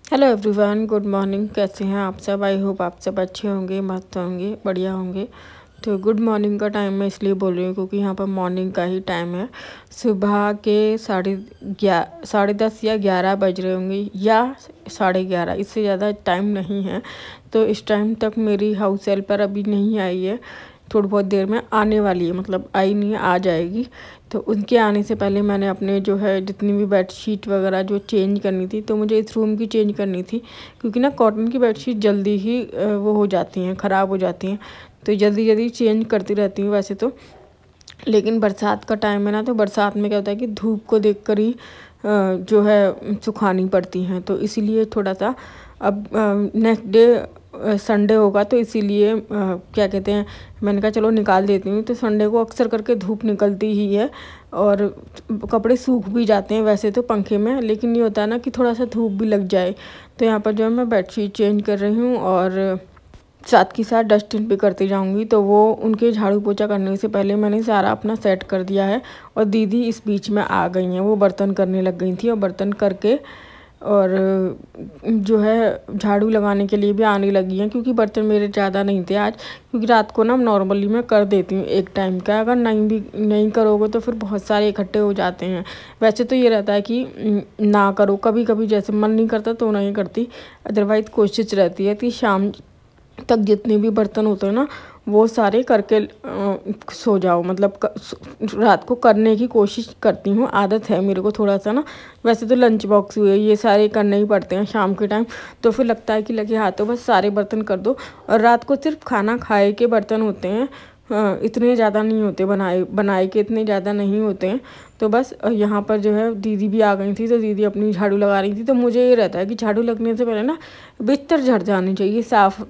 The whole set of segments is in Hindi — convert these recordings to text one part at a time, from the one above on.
Hello everyone, good morning. कैसे हैं आप सब? आई होप आप सब अच्छे होंगे, मस्त होंगे, बढ़िया होंगे। तो गुड मॉर्निंग का टाइम मैं इसलिए बोल रही हूँ क्योंकि यहाँ पर मॉर्निंग का ही टाइम है। सुबह के 10:30 या 11 बज रहे होंगे या 11:30, इससे ज़्यादा टाइम नहीं है। तो इस टाइम तक मेरी हाउस हेल्पर अभी नहीं आई है। थोड़ी बहुत देर में आने वाली है, मतलब आई नहीं है, आ जाएगी। तो उनके आने से पहले मैंने अपने जो है जितनी भी बेडशीट वगैरह जो चेंज करनी थी, तो मुझे इस रूम की चेंज करनी थी क्योंकि ना कॉटन की बेडशीट जल्दी ही वो हो जाती हैं, ख़राब हो जाती हैं। तो जल्दी जल्दी चेंज करती रहती हूँ वैसे तो। लेकिन बरसात का टाइम है ना, तो बरसात में क्या होता है कि धूप को देखकर ही जो है सुखानी पड़ती हैं। तो इसीलिए थोड़ा सा अब नेक्स्ट डे संडे होगा, तो इसीलिए क्या कहते हैं, मैंने कहा चलो निकाल देती हूँ। तो संडे को अक्सर करके धूप निकलती ही है और कपड़े सूख भी जाते हैं वैसे तो पंखे में, लेकिन ये होता है ना कि थोड़ा सा धूप भी लग जाए। तो यहाँ पर जो है मैं बेडशीट चेंज कर रही हूँ और साथ के साथ डस्टिंग भी करती जाऊंगी। तो वो उनके झाड़ू पोछा करने से पहले मैंने सारा अपना सेट कर दिया है। और दीदी इस बीच में आ गई हैं, वो बर्तन करने लग गई थी और बर्तन करके और जो है झाड़ू लगाने के लिए भी आने लगी हैं क्योंकि बर्तन मेरे ज़्यादा नहीं थे आज। क्योंकि रात को ना नॉर्मली मैं कर देती हूँ एक टाइम का, अगर नहीं करोगे तो फिर बहुत सारे इकट्ठे हो जाते हैं। वैसे तो ये रहता है कि ना करो, कभी कभी जैसे मन नहीं करता तो नहीं करती, अदरवाइज़ कोशिश रहती है कि शाम तक जितने भी बर्तन होते हैं ना वो सारे करके सो जाओ। मतलब रात को करने की कोशिश करती हूँ, आदत है मेरे को थोड़ा सा ना। वैसे तो लंच बॉक्स हुए ये सारे करने ही पड़ते हैं शाम के टाइम। तो फिर लगता है कि लगे हाथों बस सारे बर्तन कर दो। और रात को सिर्फ खाना खाए के बर्तन होते हैं, इतने ज़्यादा नहीं होते, बनाए के इतने ज़्यादा नहीं होते हैं। तो बस यहाँ पर जो है दीदी भी आ गई थी, तो दीदी अपनी झाड़ू लगा रही थी। तो मुझे ये रहता है कि झाड़ू लगने से पहले ना बिस्तर झड़ जानी चाहिए, साफ़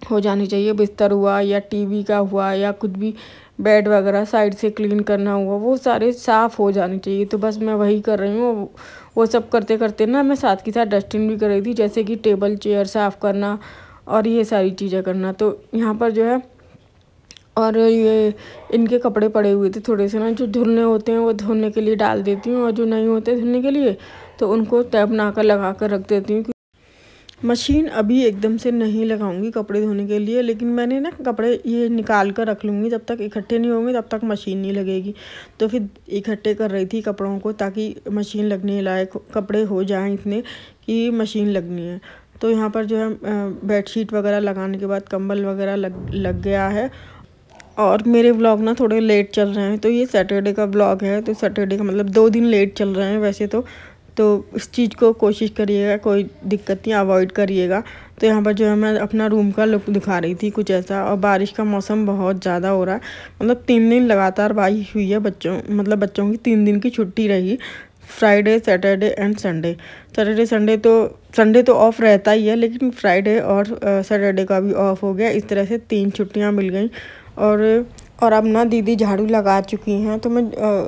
हो जानी चाहिए। बिस्तर हुआ या टीवी का हुआ या कुछ भी, बेड वगैरह साइड से क्लीन करना हुआ, वो सारे साफ़ हो जाने चाहिए। तो बस मैं वही कर रही हूँ। वो सब करते करते ना मैं साथ के साथ डस्टिंग भी कर रही थी, जैसे कि टेबल चेयर साफ़ करना और ये सारी चीज़ें करना। तो यहाँ पर जो है, और ये इनके कपड़े पड़े हुए थे थोड़े से ना, जो धुलने होते हैं वो धुलने के लिए डाल देती हूँ, और जो नहीं होते धुलने के लिए तो उनको तय बनाकर लगा कर रख देती हूँ। मशीन अभी एकदम से नहीं लगाऊंगी कपड़े धोने के लिए, लेकिन मैंने ना कपड़े ये निकाल कर रख लूँगी, जब तक इकट्ठे नहीं होंगे तब तक मशीन नहीं लगेगी। तो फिर इकट्ठे कर रही थी कपड़ों को ताकि मशीन लगने लायक कपड़े हो जाएं इतने कि मशीन लगनी है। तो यहाँ पर जो है बेडशीट वगैरह लगाने के बाद कंबल वगैरह लग गया है। और मेरे व्लॉग ना थोड़े लेट चल रहे हैं, तो ये सैटरडे का व्लॉग है, तो सैटरडे का मतलब 2 दिन लेट चल रहे हैं वैसे तो इस चीज़ को कोशिश करिएगा, कोई दिक्कत नहीं, अवॉइड करिएगा। तो यहाँ पर जो है मैं अपना रूम का लुक दिखा रही थी कुछ ऐसा। और बारिश का मौसम बहुत ज़्यादा हो रहा है, मतलब 3 दिन लगातार बारिश हुई है। बच्चों की 3 दिन की छुट्टी रही, Friday Saturday and Sunday. Sunday तो ऑफ रहता ही है, लेकिन फ्राइडे और सैटरडे का भी ऑफ हो गया। इस तरह से 3 छुट्टियाँ मिल गई। और अब ना दीदी झाड़ू लगा चुकी हैं, तो मैं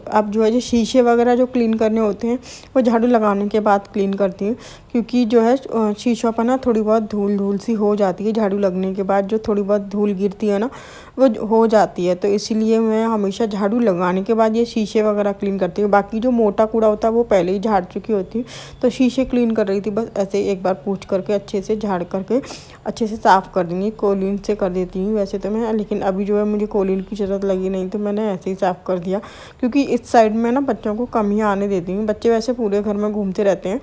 अब जो है जो शीशे वगैरह जो क्लीन करने होते हैं वो झाड़ू लगाने के बाद क्लीन करती हूँ। क्योंकि जो है शीशों पर ना थोड़ी बहुत धूल सी हो जाती है झाड़ू लगने के बाद, जो थोड़ी बहुत धूल गिरती है ना वो हो जाती है। तो इसीलिए मैं हमेशा झाड़ू लगाने के बाद ये शीशे वगैरह क्लीन करती हूँ। बाकी जो मोटा कूड़ा होता है वो पहले ही झाड़ चुकी होती हूँ। तो शीशे क्लीन कर रही थी, बस ऐसे एक बार पूछ करके अच्छे से झाड़ करके अच्छे से साफ़ कर देंगी। कोलिन से कर देती हूँ वैसे तो मैं, लेकिन अभी जो है मुझे कोलिन की ज़रूरत लगी नहीं, तो मैंने ऐसे ही साफ़ कर दिया। क्योंकि इस साइड में ना बच्चों को कम ही आने देती हूँ। बच्चे वैसे पूरे घर में घूमते रहते हैं,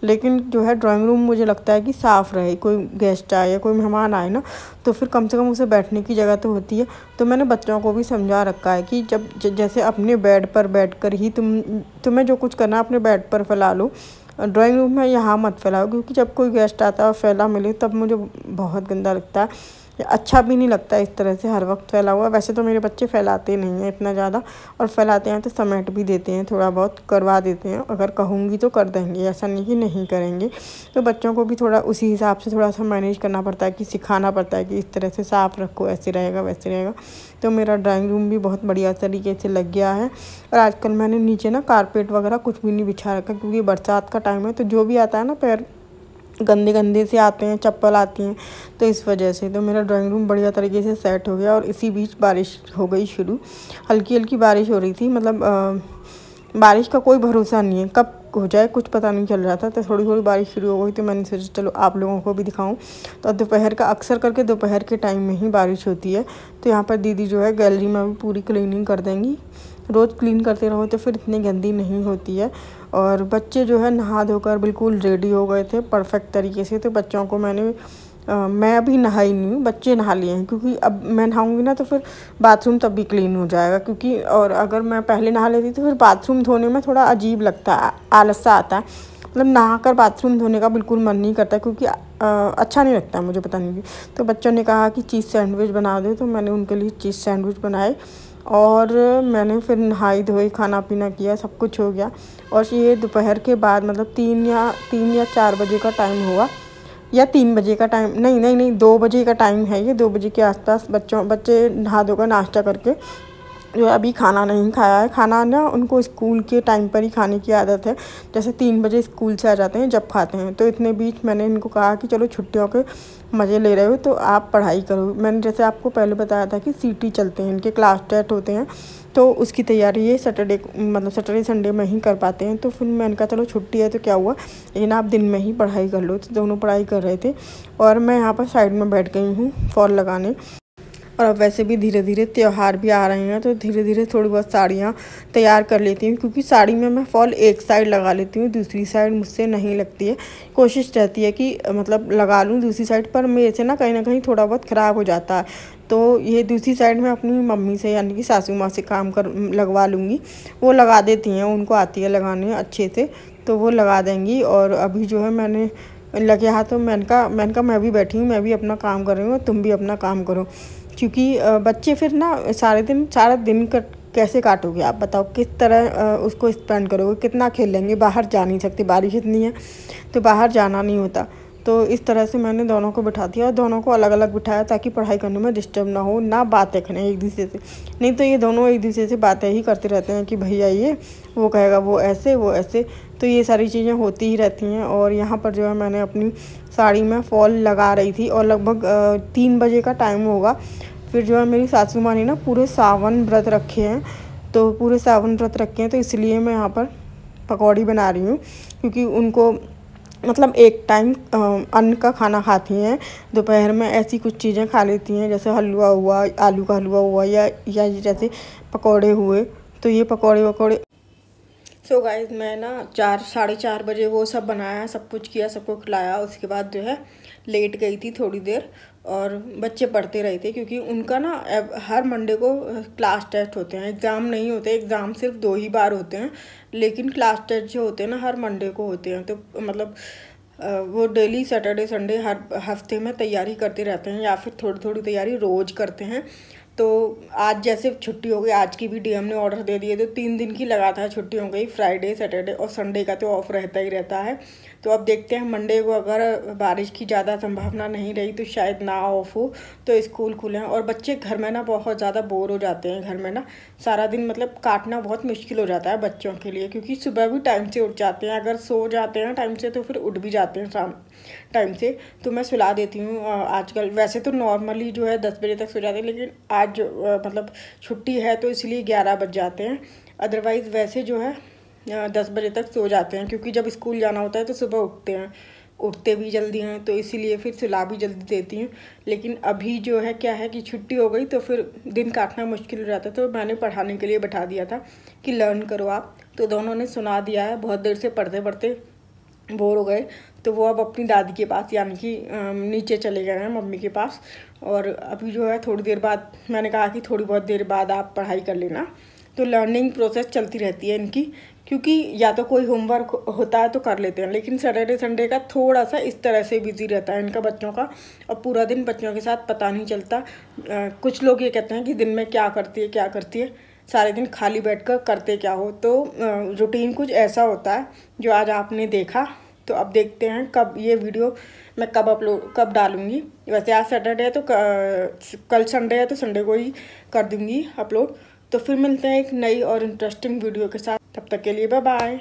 लेकिन जो है ड्राइंग रूम मुझे लगता है कि साफ़ रहे। कोई गेस्ट आए या कोई मेहमान आए ना, तो फिर कम से कम उसे बैठने की जगह तो होती है। तो मैंने बच्चों को भी समझा रखा है कि जैसे अपने बेड पर बैठकर ही तुम्हें जो कुछ करना अपने बेड पर फैला लो, ड्राइंग रूम में यहाँ मत फैलाओ। क्योंकि जब कोई गेस्ट आता है और फैला मिले तब मुझे बहुत गंदा लगता है, अच्छा भी नहीं लगता इस तरह से हर वक्त फैला हुआ। वैसे तो मेरे बच्चे फैलाते नहीं हैं इतना ज़्यादा, और फैलाते हैं तो समेट भी देते हैं, थोड़ा बहुत करवा देते हैं। अगर कहूँगी तो कर देंगे, ऐसा नहीं कि नहीं करेंगे। तो बच्चों को भी थोड़ा उसी हिसाब से थोड़ा सा मैनेज करना पड़ता है, कि सिखाना पड़ता है कि इस तरह से साफ़ रखो, ऐसे रहेगा वैसे रहेगा। तो मेरा ड्राइंग रूम भी बहुत बढ़िया तरीके से लग गया है। और आजकल मैंने नीचे ना कारपेट वगैरह कुछ भी नहीं बिछा रखा, क्योंकि बरसात का टाइम है, तो जो भी आता है ना पैर गंदे गंदे से आते हैं, चप्पल आती हैं, तो इस वजह से तो मेरा ड्राइंग रूम बढ़िया तरीके से सेट हो गया। और इसी बीच बारिश हो गई शुरू, हल्की हल्की बारिश हो रही थी। मतलब बारिश का कोई भरोसा नहीं है, कब हो जाए कुछ पता नहीं चल रहा था। तो थोड़ी थोड़ी बारिश शुरू हो गई तो मैंने सोचा चलो आप लोगों को भी दिखाऊं। तो दोपहर का अक्सर करके दोपहर के टाइम में ही बारिश होती है। तो यहाँ पर दीदी जो है गैलरी में भी पूरी क्लीनिंग कर देंगी। रोज़ क्लीन करते रहो तो फिर इतनी गंदी नहीं होती है। और बच्चे जो है नहा धोकर बिल्कुल रेडी हो गए थे परफेक्ट तरीके से। तो बच्चों को मैं अभी नहाई नहीं हूँ, बच्चे नहा लिए हैं, क्योंकि अब मैं नहाऊंगी ना तो फिर बाथरूम तब भी क्लीन हो जाएगा। क्योंकि और अगर मैं पहले नहा लेती तो फिर बाथरूम धोने में थोड़ा अजीब लगता है, आलस सा आता है। मतलब नहा कर बाथरूम धोने का बिल्कुल मन नहीं करता, क्योंकि अच्छा नहीं लगता मुझे, पता नहीं। तो बच्चों ने कहा कि चीज़ सैंडविच बना दो, तो मैंने उनके लिए चीज़ सैंडविच बनाए। और मैंने फिर नहाई धोई, खाना पीना किया, सब कुछ हो गया। और ये दोपहर के बाद मतलब 3 या 4 बजे का टाइम हुआ, या 3 बजे का टाइम, नहीं 2 बजे का टाइम है ये। 2 बजे के आसपास बच्चे नहा धोकर नाश्ता करके जो अभी खाना नहीं खाया है। खाना ना उनको स्कूल के टाइम पर ही खाने की आदत है, जैसे 3 बजे स्कूल से आ जाते हैं जब खाते हैं। तो इतने बीच मैंने इनको कहा कि चलो छुट्टियों के मज़े ले रहे हो तो आप पढ़ाई करो। मैंने जैसे आपको पहले बताया था कि सीटी चलते हैं, इनके क्लास टेस्ट होते हैं, तो उसकी तैयारी ये सैटरडे संडे में ही कर पाते हैं। तो फिर मैंने कहा चलो छुट्टी है तो क्या हुआ, लेकिन आप दिन में ही पढ़ाई कर लो। तो दोनों पढ़ाई कर रहे थे और मैं यहाँ पर साइड में बैठ गई हूँ फॉल लगाने। और अब वैसे भी धीरे धीरे त्यौहार भी आ रहे हैं, तो धीरे धीरे थोड़ी बहुत साड़ियाँ तैयार कर लेती हूँ। क्योंकि साड़ी में मैं फॉल एक साइड लगा लेती हूँ, दूसरी साइड मुझसे नहीं लगती है। कोशिश रहती है कि मतलब लगा लूँ दूसरी साइड, पर मेरे से ना कहीं थोड़ा बहुत ख़राब हो जाता है। तो ये दूसरी साइड में अपनी मम्मी से यानी कि सासू माँ से काम कर लगवा लूँगी। वो लगा देती हैं, उनको आती है लगाने अच्छे से, तो वो लगा देंगी। और अभी जो है मैंने लगे हाथों मैंने कहा मैं भी बैठी हूँ, मैं भी अपना काम कर रही हूँ, तुम भी अपना काम करो। क्योंकि बच्चे फिर ना सारा दिन कैसे काटोगे आप बताओ, किस तरह उसको स्पेंड करोगे, कितना खेलेंगे, बाहर जा नहीं सकते, बारिश इतनी है तो बाहर जाना नहीं होता। तो इस तरह से मैंने दोनों को बिठा दिया और दोनों को अलग अलग बिठाया ताकि पढ़ाई करने में डिस्टर्ब ना हो, ना बातें करें एक दूसरे से। नहीं तो ये दोनों एक दूसरे से बातें ही करते रहते हैं कि भैया ये, वो कहेगा वो ऐसे वो ऐसे। तो ये सारी चीज़ें होती ही रहती हैं। और यहाँ पर जो है मैंने अपनी साड़ी में फॉल लगा रही थी और लगभग 3 बजे का टाइम होगा। फिर जो है मेरी सासू माँ ने ना पूरे सावन व्रत रखे हैं, तो पूरे सावन व्रत रखे हैं, तो इसलिए मैं यहाँ पर पकौड़ी बना रही हूँ। क्योंकि उनको मतलब एक टाइम अन्न का खाना खाती हैं, दोपहर में ऐसी कुछ चीज़ें खा लेती हैं, जैसे हलवा हुआ, आलू का हलवा हुआ, या जैसे पकौड़े हुए। तो ये पकौड़े वकौड़े। सो गाइस मैं ना 4-4:30 बजे वो सब बनाया, सब कुछ किया, सबको खिलाया। उसके बाद जो है लेट गई थी थोड़ी देर, और बच्चे पढ़ते रहे थे। क्योंकि उनका ना हर मंडे को क्लास टेस्ट होते हैं, एग्ज़ाम नहीं होते। एग्ज़ाम सिर्फ 2 ही बार होते हैं, लेकिन क्लास टेस्ट जो होते हैं ना हर मंडे को होते हैं। तो मतलब वो डेली सैटरडे संडे हर हफ्ते में तैयारी करते रहते हैं, या फिर थोड़ी थोड़ी तैयारी रोज़ करते हैं। तो आज जैसे छुट्टी हो गई, आज की भी डीएम ने ऑर्डर दे दिए, तो 3 दिन की लगातार छुट्टी हो गई। फ्राइडे, सैटरडे और संडे का तो ऑफ रहता ही रहता है। तो अब देखते हैं मंडे को, अगर बारिश की ज़्यादा संभावना नहीं रही तो शायद ना ऑफ हो, तो स्कूल खुले हैं। और बच्चे घर में ना बहुत ज़्यादा बोर हो जाते हैं, घर में ना सारा दिन मतलब काटना बहुत मुश्किल हो जाता है बच्चों के लिए। क्योंकि सुबह भी टाइम से उठ जाते हैं, अगर सो जाते हैं टाइम से तो फिर उठ भी जाते हैं शाम टाइम से। तो मैं सुला देती हूँ आजकल। वैसे तो नॉर्मली जो है 10 बजे तक सो जाते हैं, लेकिन आज मतलब छुट्टी है तो इसलिए 11 बज जाते हैं। अदरवाइज़ वैसे जो है 10 बजे तक सो जाते हैं, क्योंकि जब स्कूल जाना होता है तो सुबह उठते भी जल्दी हैं, तो इसीलिए फिर सुला भी जल्दी देती हूँ। लेकिन अभी जो है क्या है कि छुट्टी हो गई तो फिर दिन काटना मुश्किल हो जाता है। तो मैंने पढ़ाने के लिए बैठा दिया था कि लर्न करो आप। तो दोनों ने सुना दिया है, बहुत देर से पढ़ते पढ़ते बोर हो गए, तो वो अब अपनी दादी के पास यानी कि नीचे चले गए हैं मम्मी के पास। और अभी जो है थोड़ी देर बाद मैंने कहा कि थोड़ी बहुत देर बाद आप पढ़ाई कर लेना। तो लर्निंग प्रोसेस चलती रहती है इनकी, क्योंकि या तो कोई होमवर्क होता है तो कर लेते हैं, लेकिन सैटरडे संडे का थोड़ा सा इस तरह से बिजी रहता है इनका बच्चों का। और पूरा दिन बच्चों के साथ पता नहीं चलता। कुछ लोग ये कहते हैं कि दिन में क्या करती है, सारे दिन खाली बैठकर करते क्या हो। तो रूटीन कुछ ऐसा होता है जो आज आपने देखा। तो अब देखते हैं कब ये वीडियो मैं कब डालूँगी। वैसे आज सैटरडे है तो कल संडे है तो संडे को ही कर दूँगी अपलोड। तो फिर मिलते हैं एक नई और इंटरेस्टिंग वीडियो के साथ, तब तक के लिए बाय बाय।